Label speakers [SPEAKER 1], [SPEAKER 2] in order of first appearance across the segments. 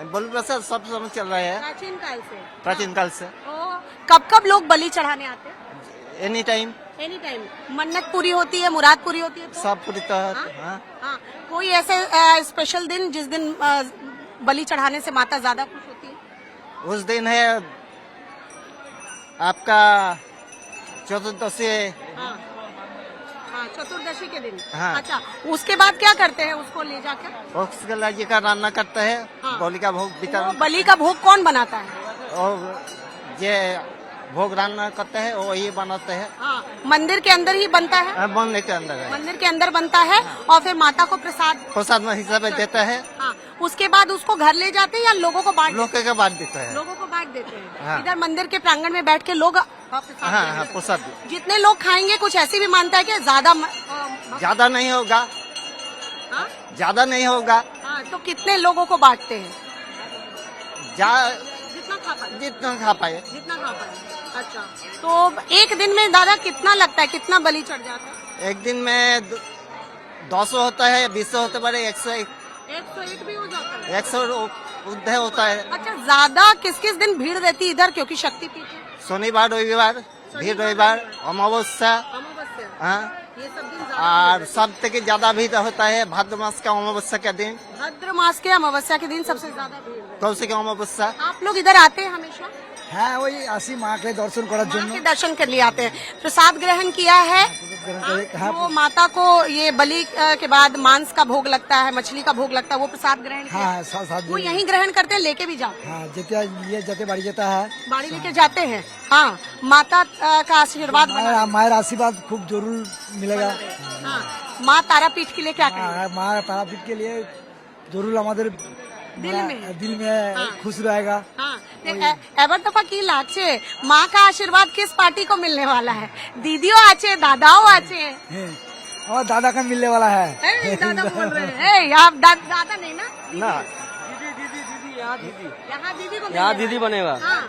[SPEAKER 1] बलि प्रथा सब समय चल रहा है,
[SPEAKER 2] प्राचीन काल से।
[SPEAKER 1] प्राचीन काल से।
[SPEAKER 2] कब कब लोग बलि चढ़ाने आते हैं?
[SPEAKER 1] Any time,
[SPEAKER 2] any time. मन्नत पूरी होती है, मुराद पूरी होती है तो?
[SPEAKER 1] सब पूरी तरह।
[SPEAKER 2] हाँ? हाँ। कोई ऐसे स्पेशल दिन जिस दिन बलि चढ़ाने से माता ज्यादा खुश होती है?
[SPEAKER 1] उस दिन है आपका चतुर्दशी।
[SPEAKER 2] हाँ। हाँ, चतुर्दशी के दिन।
[SPEAKER 1] हाँ।
[SPEAKER 2] अच्छा, उसके बाद क्या करते हैं उसको ले जाकर?
[SPEAKER 1] उसके लाजी का रान्ना करता है,
[SPEAKER 2] हाँ।
[SPEAKER 1] बलि का भोग
[SPEAKER 2] वो
[SPEAKER 1] वितरण,
[SPEAKER 2] बलि का भोग कौन बनाता है?
[SPEAKER 1] और ये भोग रान्ना करते हैं वही बनाते हैं।
[SPEAKER 2] हाँ, मंदिर के अंदर ही बनता है?
[SPEAKER 1] बनने के अंदर है,
[SPEAKER 2] मंदिर के अंदर बनता है और फिर माता को प्रसाद
[SPEAKER 1] प्रसाद में हिसाब में देता है,
[SPEAKER 2] हाँ, उसके बाद उसको घर ले जाते हैं या लोगों को बांट?
[SPEAKER 1] लोग के बाद देता है।
[SPEAKER 2] लोगों को बांट देते हैं।
[SPEAKER 1] हाँ।
[SPEAKER 2] इधर मंदिर के प्रांगण में बैठ के लोग प्रसाद
[SPEAKER 1] हाँ
[SPEAKER 2] लेते
[SPEAKER 1] हाँ,
[SPEAKER 2] हैं।
[SPEAKER 1] प्रसाद
[SPEAKER 2] जितने लोग खाएंगे कुछ ऐसी भी मानता है कि ज्यादा
[SPEAKER 1] ज्यादा नहीं होगा,
[SPEAKER 2] हाँ?
[SPEAKER 1] ज्यादा नहीं होगा,
[SPEAKER 2] हाँ, तो कितने लोगों को बांटते हैं? जितना खा पाए।
[SPEAKER 1] जितना खा पाए।
[SPEAKER 2] जितना खा पाए। अच्छा, तो एक दिन में दादा कितना लगता है, कितना बलि चढ़ जाता है?
[SPEAKER 1] एक दिन में 200 होता है, 200 होते बड़े 101
[SPEAKER 2] 101 भी हो जाता है।
[SPEAKER 1] 100 उद्धय होता है।
[SPEAKER 2] अच्छा, ज्यादा किस किस दिन भीड़ रहती है इधर, क्योंकि शक्तिपीठ है?
[SPEAKER 1] शनिवार रविवार भीड़, रविवार अमावस्या,
[SPEAKER 2] अमावस्या,
[SPEAKER 1] हाँ,
[SPEAKER 2] ये सब दिन ज्यादा
[SPEAKER 1] और
[SPEAKER 2] भीड़ रहती
[SPEAKER 1] सब तक ज्यादा भीड़ होता है भाद्र मास का अमावस्या के दिन,
[SPEAKER 2] है। भाद्र मास के अमावस्या के दिन सबसे ज्यादा भीड़ रहती
[SPEAKER 1] कौन के अमावस्या।
[SPEAKER 2] है। आप लोग इधर आते हैं हमेशा?
[SPEAKER 3] হ্যাঁ ওই আসি মাকে দর্শন করার
[SPEAKER 2] माँ
[SPEAKER 3] জন্য।
[SPEAKER 2] के दर्शन के लिए आते हैं। प्रसाद ग्रहण किया है? जो माता को ये बलि के बाद मांस का भोग लगता है, मछली का भोग लगता है, वो प्रसाद ग्रहण किया?
[SPEAKER 3] হ্যাঁ সাত
[SPEAKER 2] वो यहीं ग्रहण करते हैं, लेके भी जाते हैं?
[SPEAKER 3] হ্যাঁ যেতে নিয়ে যেতে বাড়ি যেতে হয়।
[SPEAKER 2] बाड़ी लेके जाते हैं। हाँ, माता का आशीर्वाद बना रहे।
[SPEAKER 3] মায়ের आशीर्वाद खूब जरूर मिलेगा।
[SPEAKER 2] हाँ, माँ तारापीठ के लिए क्या करें?
[SPEAKER 3] माँ तारापीठ के लिए जरूर हमारे दिल में खुश रहेगा।
[SPEAKER 2] हाँ, এবার তো কি লাগছে माँ का आशीर्वाद किस पार्टी को मिलने वाला है? दीदियों आचे, दादाओं आचे।
[SPEAKER 3] और दादा का मिलने वाला है।
[SPEAKER 2] दादा बोल रहे हैं। आप दादा नहीं ना?
[SPEAKER 1] ना,
[SPEAKER 2] यहाँ दीदी को
[SPEAKER 4] यहाँ दीदी बनेगा।
[SPEAKER 2] हाँ,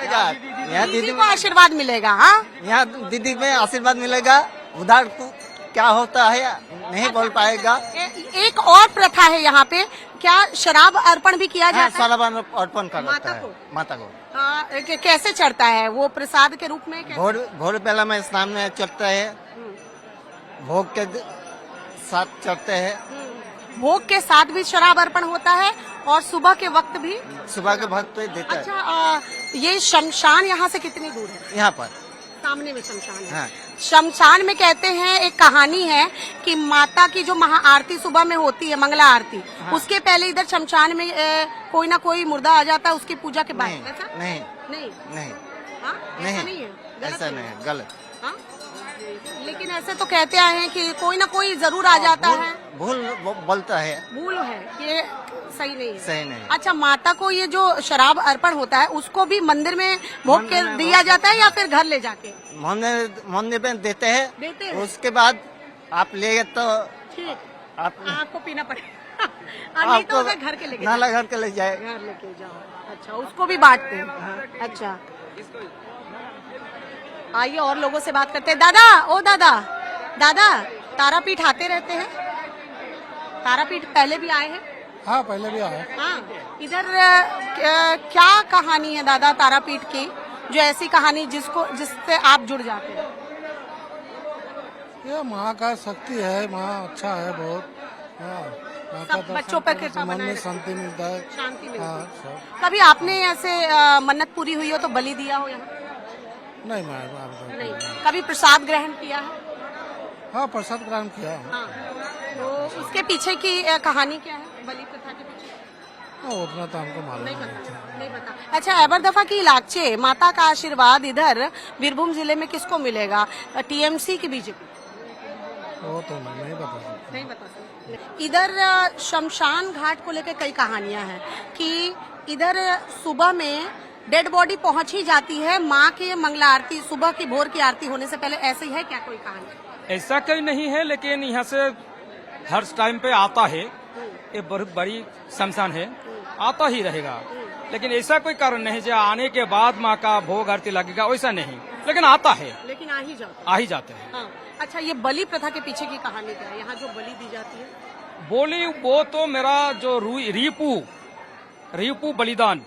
[SPEAKER 1] यहाँ
[SPEAKER 2] दीदी
[SPEAKER 1] दीदी
[SPEAKER 2] को आशीर्वाद मिलेगा। हाँ,
[SPEAKER 1] यहाँ दीदी में आशीर्वाद मिलेगा। उधर क्या होता है नहीं बोल पाएगा।
[SPEAKER 2] एक और प्रथा है यहाँ पे, क्या शराब अर्पण भी किया जाता है?
[SPEAKER 1] शराब अर्पण कर
[SPEAKER 2] माता
[SPEAKER 1] है
[SPEAKER 2] को?
[SPEAKER 1] माता को।
[SPEAKER 2] कैसे चढ़ता है वो प्रसाद के रूप में?
[SPEAKER 1] भोर बेला में स्नान में चढ़ता है, भोग के साथ चढ़ते हैं।
[SPEAKER 2] भोग के साथ भी शराब अर्पण होता है और सुबह के वक्त भी?
[SPEAKER 1] सुबह के भक्त देता है।
[SPEAKER 2] अच्छा, ये शमशान यहाँ से कितनी दूर है?
[SPEAKER 1] यहाँ पर
[SPEAKER 2] सामने में शमशान है।
[SPEAKER 1] हाँ।
[SPEAKER 2] शमशान में कहते हैं, एक कहानी है कि माता की जो महा आरती सुबह में होती है, मंगला आरती,
[SPEAKER 1] हाँ।
[SPEAKER 2] उसके पहले इधर शमशान में कोई ना कोई मुर्दा आ जाता है उसकी पूजा के बाद।
[SPEAKER 1] नहीं
[SPEAKER 2] ऐसा?
[SPEAKER 1] नहीं
[SPEAKER 2] नहीं।
[SPEAKER 1] नहीं
[SPEAKER 2] हाँ? ऐसा नहीं है? गलत
[SPEAKER 1] ऐसा
[SPEAKER 2] है?
[SPEAKER 1] नहीं है, गलत।
[SPEAKER 2] हाँ? लेकिन ऐसे तो कहते आए हैं कि कोई ना कोई जरूर आ जाता है।
[SPEAKER 1] भूल बोलता है,
[SPEAKER 2] भूल है, ये सही नहीं है।
[SPEAKER 1] सही नहीं।
[SPEAKER 2] अच्छा, माता को ये जो शराब अर्पण होता है उसको भी मंदिर में भोग के दिया जाता है या फिर घर ले जाके?
[SPEAKER 1] मंदिर में देते हैं।
[SPEAKER 2] देते हैं।
[SPEAKER 1] उसके बाद आप ले तो
[SPEAKER 2] ठीक,
[SPEAKER 1] आप
[SPEAKER 2] आपको पीना पड़ेगा। नहीं तो उसे घर के लेके
[SPEAKER 1] नाला
[SPEAKER 2] जाओ।
[SPEAKER 1] घर के ले जाए।
[SPEAKER 2] घर लेके जाओ। अच्छा, उसको भी बांटते हैं। अच्छा, आइए और लोगों से बात करते हैं। दादा, ओ दादा, दादा तारापीठ आते रहते हैं? तारापीठ पहले भी आए हैं?
[SPEAKER 3] हाँ पहले भी आया।
[SPEAKER 2] हाँ, इधर क्या कहानी है दादा तारापीठ की, जो ऐसी कहानी जिससे आप जुड़ जाते हैं?
[SPEAKER 3] ये माँ का शक्ति है, माँ अच्छा है बहुत।
[SPEAKER 2] सब बच्चों पर कृपा
[SPEAKER 3] मन
[SPEAKER 2] बनाए
[SPEAKER 3] में
[SPEAKER 2] रखे।
[SPEAKER 3] शांति मिलता है।
[SPEAKER 2] शांति मिलती
[SPEAKER 3] हाँ
[SPEAKER 2] है।
[SPEAKER 3] सब।
[SPEAKER 2] कभी आपने ऐसे मन्नत पूरी हुई हो तो बलि दिया हो यहाँ?
[SPEAKER 3] नहीं मैं
[SPEAKER 2] नहीं। कभी प्रसाद ग्रहण किया है?
[SPEAKER 3] हाँ प्रसाद ग्रहण किया।
[SPEAKER 2] हाँ, तो उसके पीछे की कहानी क्या है, बलि प्रथा के पीछे?
[SPEAKER 3] हाँ, उतना तो हमको मालूम
[SPEAKER 2] नहीं
[SPEAKER 3] नहीं
[SPEAKER 2] पता, नहीं पता। अच्छा, एबर दफा की लागचे माता का आशीर्वाद इधर बीरभूम जिले में किसको मिलेगा, टीएमसी की बीजेपी?
[SPEAKER 3] वो तो नहीं बता सकता।
[SPEAKER 2] नहीं बता सकते। इधर शमशान घाट को लेकर कई कहानियां हैं कि इधर सुबह में डेड बॉडी पहुंच ही जाती है, माँ की मंगला आरती, सुबह की भोर की आरती होने से पहले। ऐसे ही है क्या कोई कहानी?
[SPEAKER 4] ऐसा कोई नहीं है, लेकिन यहाँ से हर टाइम पे आता है। ये बहुत बड़ी शमशान है, आता ही रहेगा। लेकिन ऐसा कोई कारण नहीं जो आने के बाद माँ का भोग आरती लगेगा, वैसा नहीं। लेकिन आता है,
[SPEAKER 2] लेकिन
[SPEAKER 4] आ ही जाते हैं।
[SPEAKER 2] हाँ। अच्छा, ये बलि प्रथा के पीछे की कहानी क्या है? यहाँ जो बलि दी जाती है,
[SPEAKER 4] बोली वो तो मेरा जो रीपू रिपु बलिदान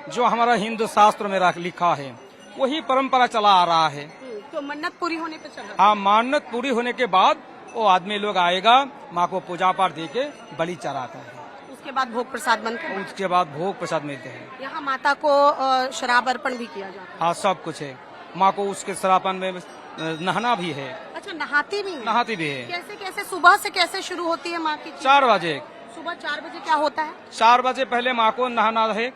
[SPEAKER 4] जो हमारा हिंदू शास्त्र में लिखा है वही परंपरा चला आ रहा है।
[SPEAKER 2] तो मन्नत पूरी होने पे चला।
[SPEAKER 4] हाँ, मन्नत पूरी होने के बाद वो आदमी लोग आएगा, माँ को पूजा पाठ दे के बलि चढ़ाता है।
[SPEAKER 2] उसके बाद भोग प्रसाद बनते हैं।
[SPEAKER 4] उसके बाद भोग प्रसाद मिलते हैं।
[SPEAKER 2] यहाँ माता को शराब अर्पण भी किया जाता है।
[SPEAKER 4] हाँ, सब कुछ है। माँ को उसके शराबन में नहाना भी है।
[SPEAKER 2] अच्छा, नहाती भी है?
[SPEAKER 4] नहाती भी है।
[SPEAKER 2] कैसे कैसे सुबह से कैसे शुरू होती है माँ की?
[SPEAKER 4] 4 बजे।
[SPEAKER 2] सुबह 4 बजे क्या होता है?
[SPEAKER 4] 4 बजे पहले माँ को नहाना है।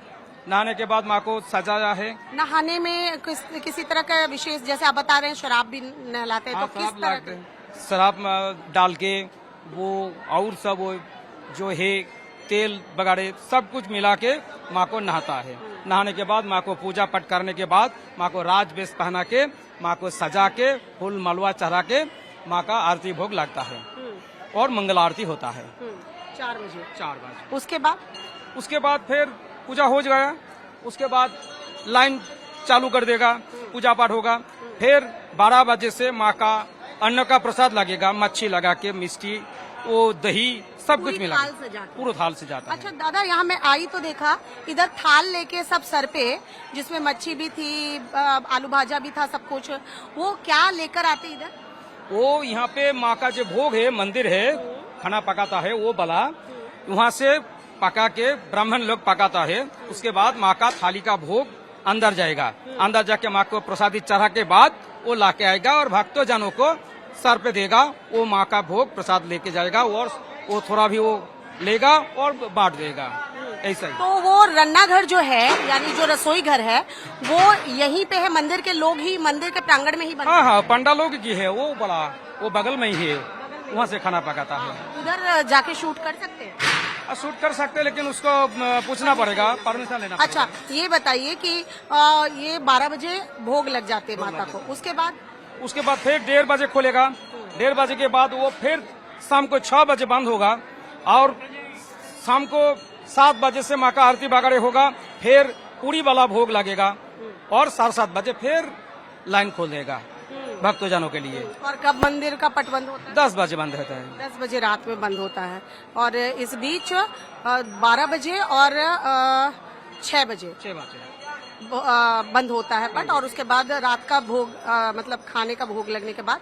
[SPEAKER 4] नहाने के बाद माँ को सजाया है।
[SPEAKER 2] नहाने में किसी तरह का विशेष, जैसे आप बता रहे हैं शराब भी नहलाते हैं, तो किस तरह के?
[SPEAKER 4] शराब डाल के वो और सब वो जो है तेल वगैरह सब कुछ मिला के माँ को नहाता है। नहाने के बाद माँ को पूजा पाठ करने के बाद माँ को राज वेश पहना के माँ को सजा के फूल मालवा चढ़ा के माँ का आरती भोग लगता है और मंगल आरती होता है
[SPEAKER 2] 4 बजे।
[SPEAKER 4] 4 बजे।
[SPEAKER 2] उसके बाद
[SPEAKER 4] फिर पूजा हो गया। उसके बाद लाइन चालू कर देगा, पूजा पाठ होगा। फिर 12 बजे से माँ का अन्न का प्रसाद लगेगा, मच्छी लगा के, मिष्टी, वो दही सब कुछ मिला पूरा थाल से जाता है।
[SPEAKER 2] अच्छा दादा, यहाँ मैं आई तो देखा इधर थाल लेके सब सर पे, जिसमें मच्छी भी थी, आलू भाजा भी था, सब कुछ। वो क्या लेकर आते इधर?
[SPEAKER 4] वो यहाँ पे माँ का जो भोग है, मंदिर है, खाना पकाता है वो बला, वहाँ से पका के ब्राह्मण लोग पकाता है। उसके बाद माँ का थाली का भोग अंदर जाएगा। अंदर जाके माँ को प्रसादी चढ़ा के बाद वो लाके आएगा और भक्तों जनों को सर पे देगा। वो माँ का भोग प्रसाद लेके जाएगा और वो थोड़ा भी वो लेगा और बांट देगा। ऐसा ही।
[SPEAKER 2] तो वो रन्ना घर जो है, यानी जो रसोई घर है, वो यहीं पे है? मंदिर के लोग ही मंदिर के प्रांगण में ही बनते हैं?
[SPEAKER 4] हाँ, पंडा लोग की है वो बड़ा, वो बगल में ही है, वहाँ से खाना पकाता है।
[SPEAKER 2] उधर जाके शूट कर सकते हैं?
[SPEAKER 4] शूट कर सकते हैं, लेकिन उसको पूछना पड़ेगा, परमिशन लेना पड़ेगा।
[SPEAKER 2] अच्छा, ये बताइए कि ये 12 बजे भोग लग जाते हैं माता को, उसके बाद
[SPEAKER 4] फिर 1:30 बजे खोलेगा। 1:30 बजे के बाद वो फिर शाम को 6 बजे बंद होगा और शाम को 7 बजे से माँ का आरती वगैरह होगा। फिर पूरी वाला भोग लगेगा और 7:30 बजे फिर लाइन खोल देगा भक्तजनों के लिए।
[SPEAKER 2] और कब मंदिर का पट बंद होता है?
[SPEAKER 4] 10 बजे बंद रहता है।
[SPEAKER 2] 10 बजे रात में बंद होता है। और इस बीच 12 बजे और 6 बजे बंद होता है पट, और उसके बाद रात का भोग, मतलब खाने का भोग लगने के बाद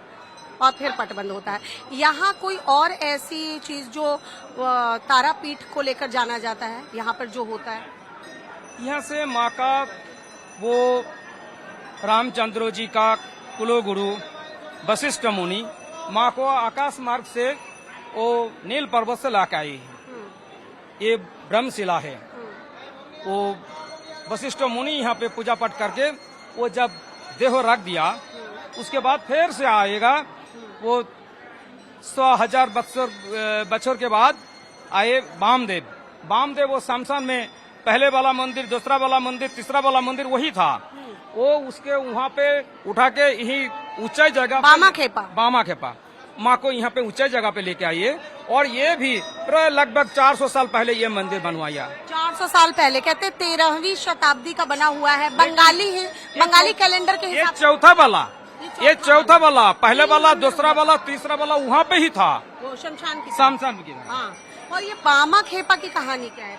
[SPEAKER 2] और फिर पट बंद होता है। यहाँ कोई और ऐसी चीज जो तारापीठ को लेकर जाना जाता है यहाँ पर जो होता है?
[SPEAKER 4] यहाँ से माँ का वो रामचंद्र जी का कुलो गुरु वशिष्ठ मुनि माँ को आकाश मार्ग से वो नील पर्वत से लाकर आई है। ये ब्रह्मशिला है। वो वशिष्ठ मुनि यहाँ पे पूजा पाठ करके वो जब देह रख दिया, उसके बाद फिर से आएगा। वो 100,000 बच्चों के बाद आए वामदेव वो शमशान में पहले वाला मंदिर, दूसरा वाला मंदिर, तीसरा वाला मंदिर वही था। वो उसके वहाँ पे उठा के यही ऊंचाई जगह बामा खेपा माँ को यहाँ पे ऊंचाई जगह पे लेके आइए। और ये भी लगभग 400 साल पहले ये मंदिर बनवाया।
[SPEAKER 2] 400 साल पहले, कहते 13वीं शताब्दी का बना हुआ है। बंगाली है, बंगाली कैलेंडर के हिसाब से।
[SPEAKER 4] ये चौथा वाला, पहले वाला, दूसरा वाला, तीसरा वाला वहाँ पे ही था,
[SPEAKER 2] शमशान की। हाँ। और ये बामा खेपा की कहानी क्या है?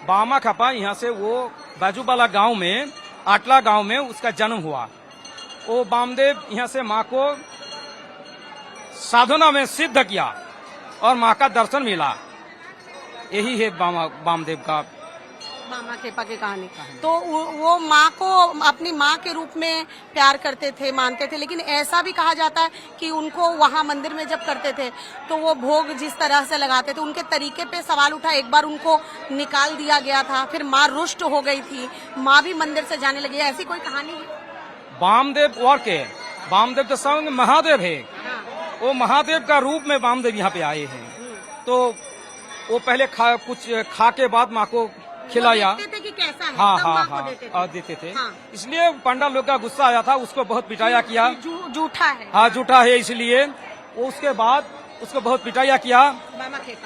[SPEAKER 4] बामा खेपा यहाँ से वो बाजू वाला गाँव में, आटला गांव में उसका जन्म हुआ। वो वामदेव यहाँ से माँ को साधना में सिद्ध किया और माँ का दर्शन मिला। यही है वामदेव का
[SPEAKER 2] बामा खेपा की कहानी। तो वो माँ को अपनी माँ के रूप में प्यार करते थे, मानते थे। लेकिन ऐसा भी कहा जाता है कि उनको वहाँ मंदिर में जब करते थे तो वो भोग जिस तरह से लगाते थे, उनके तरीके पे सवाल उठा। एक बार उनको निकाल दिया गया था, फिर माँ रुष्ट हो गई थी, माँ भी मंदिर से जाने लगी। ऐसी कोई कहानी है?
[SPEAKER 4] वामदेव तो संग महादेव है। वो महादेव का रूप में वामदेव यहाँ पे आए हैं। तो वो पहले कुछ खा के बाद माँ को खिलाया।
[SPEAKER 2] देखते थे कि कैसा है,
[SPEAKER 4] हाँ, देते थे। हाँ। इसलिए पंडा लोग का गुस्सा आया था, उसको बहुत पिटाया किया।
[SPEAKER 2] झूठा है।
[SPEAKER 4] हाँ, झूठा है, इसलिए उसके बाद उसको बहुत पिटाया किया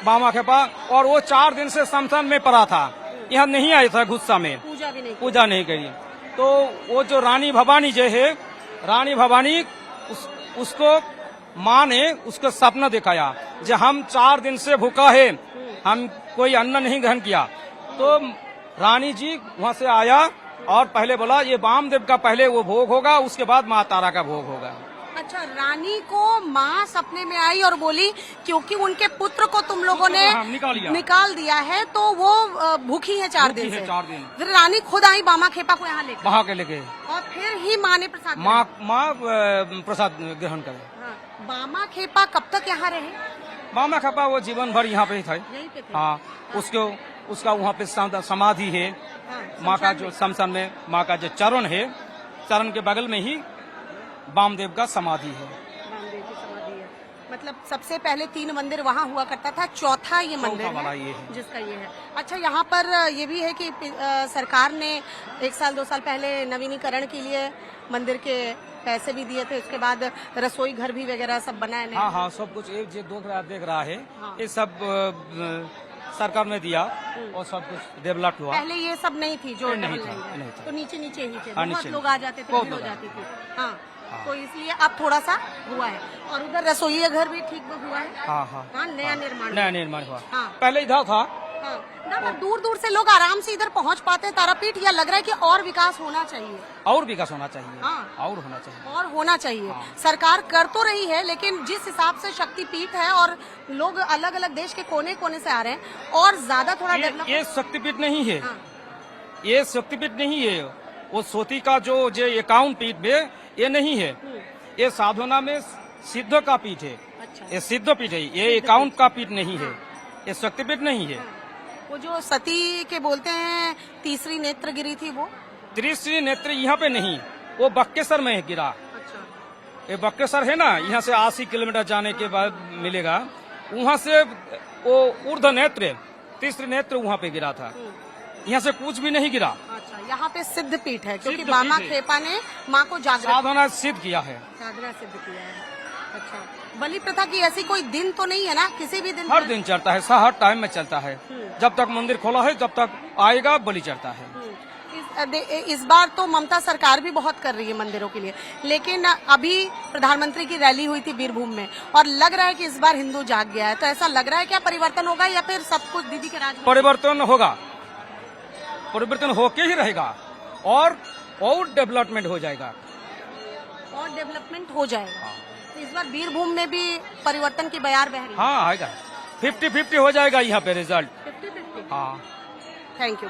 [SPEAKER 4] बामा खेपा। और वो 4 दिन से शमशान में पड़ा था, यहाँ नहीं आया था गुस्सा में, पूजा नहीं करी। तो वो जो रानी भवानी जो है, रानी भवानी उसको माँ ने उसको सपना दिखाया, जो हम 4 दिन से भूखा है, हम कोई अन्न नहीं ग्रहण किया। तो रानी जी वहाँ से आया और पहले बोला ये वामदेव का पहले वो भोग होगा, उसके बाद माँ तारा का भोग होगा।
[SPEAKER 2] अच्छा, रानी को माँ सपने में आई और बोली क्योंकि उनके पुत्र को तुम लोगों ने निकाल दिया है तो वो भूखी है 4 दिन से।
[SPEAKER 4] 4 दिन
[SPEAKER 2] फिर रानी खुद आई बामा खेपा को यहाँ लेकर,
[SPEAKER 4] वहाँ के लेके,
[SPEAKER 2] और फिर ही माँ ने प्रसाद
[SPEAKER 4] माँ प्रसाद ग्रहण करे।
[SPEAKER 2] हाँ, बामा खेपा कब तक यहाँ रहे?
[SPEAKER 4] बामा खेपा वो जीवन भर यहाँ पे ही था।
[SPEAKER 2] यहीं पे थे।
[SPEAKER 4] हाँ, उसका वहाँ पे समाधि है।
[SPEAKER 2] हाँ,
[SPEAKER 4] माँ का जो शमशान में माँ का जो चरण है, चरण के बगल में ही वामदेव का समाधि है।
[SPEAKER 2] रामदेव की समाधि है। मतलब सबसे पहले 3 मंदिर वहाँ हुआ करता था, चौथा ये मंदिर है जिसका ये है। अच्छा, यहाँ पर ये भी है कि सरकार ने 1 साल 2 साल पहले नवीनीकरण के लिए मंदिर के पैसे भी दिए थे, उसके बाद रसोई घर भी वगैरह सब बनाए।
[SPEAKER 4] हाँ हाँ, सब कुछ ये देख रहा है। हाँ। ये सब सरकार ने दिया और सब कुछ डेवलप हुआ।
[SPEAKER 2] पहले ये सब नहीं थी जो
[SPEAKER 4] नहीं था।
[SPEAKER 2] तो नीचे ही थे,
[SPEAKER 4] हाँ,
[SPEAKER 2] बहुत लोग आ जाते थे, भीड़ हो जाती थी। हाँ, तो इसलिए अब थोड़ा सा हुआ है। और उधर रसोई घर भी ठीक हुआ है।
[SPEAKER 4] हाँ हाँ,
[SPEAKER 2] नया निर्माण
[SPEAKER 4] हुआ।
[SPEAKER 2] हाँ,
[SPEAKER 4] पहले इधर था।
[SPEAKER 2] हाँ, दूर दूर से लोग आराम से इधर पहुंच पाते हैं तारापीठ। या लग रहा है कि और विकास होना चाहिए,
[SPEAKER 4] और विकास होना चाहिए।
[SPEAKER 2] हाँ,
[SPEAKER 4] और होना चाहिए,
[SPEAKER 2] और होना चाहिए।
[SPEAKER 4] हाँ।
[SPEAKER 2] सरकार कर तो रही है, लेकिन जिस हिसाब से शक्तिपीठ है और लोग अलग अलग देश के कोने कोने से आ रहे हैं, और ज्यादा थोड़ा डेवलप।
[SPEAKER 4] ये शक्तिपीठ नहीं है।
[SPEAKER 2] हाँ।
[SPEAKER 4] ये शक्तिपीठ नहीं है। वो सोती का जो एकाउंट पीठ में ये नहीं है। ये साधना में सिद्ध का पीठ है।
[SPEAKER 2] अच्छा।
[SPEAKER 4] ये सिद्ध पीठ है, ये एकाउंट का पीठ नहीं है। ये शक्तिपीठ नहीं है।
[SPEAKER 2] वो जो सती के बोलते हैं तीसरी नेत्र गिरी थी, वो
[SPEAKER 4] तीसरी नेत्र यहाँ पे नहीं, वो बक्केसर में गिरा।
[SPEAKER 2] अच्छा।
[SPEAKER 4] ये बक्केसर है ना, यहाँ से 80 किलोमीटर जाने के बाद मिलेगा। वहाँ से वो ऊर्ध नेत्र, तीसरी नेत्र वहाँ पे गिरा था। यहाँ से कुछ भी नहीं गिरा।
[SPEAKER 2] अच्छा, यहाँ पे सिद्ध पीठ है क्योंकि बामा खेपा ने माँ को जागृत
[SPEAKER 4] साधना सिद्ध किया है।
[SPEAKER 2] साधना सिद्ध किया है। अच्छा, बलि प्रथा की ऐसी कोई दिन तो नहीं है ना? किसी भी दिन?
[SPEAKER 4] हर दिन चलता है, हर टाइम में चलता है। जब तक मंदिर खोला है जब तक आएगा बलि चढ़ता है।
[SPEAKER 2] इस बार तो ममता सरकार भी बहुत कर रही है मंदिरों के लिए, लेकिन अभी प्रधानमंत्री की रैली हुई थी बीरभूम में और लग रहा है कि इस बार हिंदू जाग गया है। तो ऐसा लग रहा है क्या परिवर्तन होगा या फिर सब कुछ दीदी के राज में?
[SPEAKER 4] परिवर्तन होगा, परिवर्तन होके ही रहेगा और डेवलपमेंट हो जाएगा।
[SPEAKER 2] और डेवलपमेंट हो जाएगा। इस बार बीरभूम में भी परिवर्तन की बयार बह रही है।
[SPEAKER 4] हाँ, आएगा। 50-50 हो जाएगा यहाँ पे रिजल्ट।
[SPEAKER 2] 50-50।
[SPEAKER 4] हाँ,
[SPEAKER 2] थैंक यू।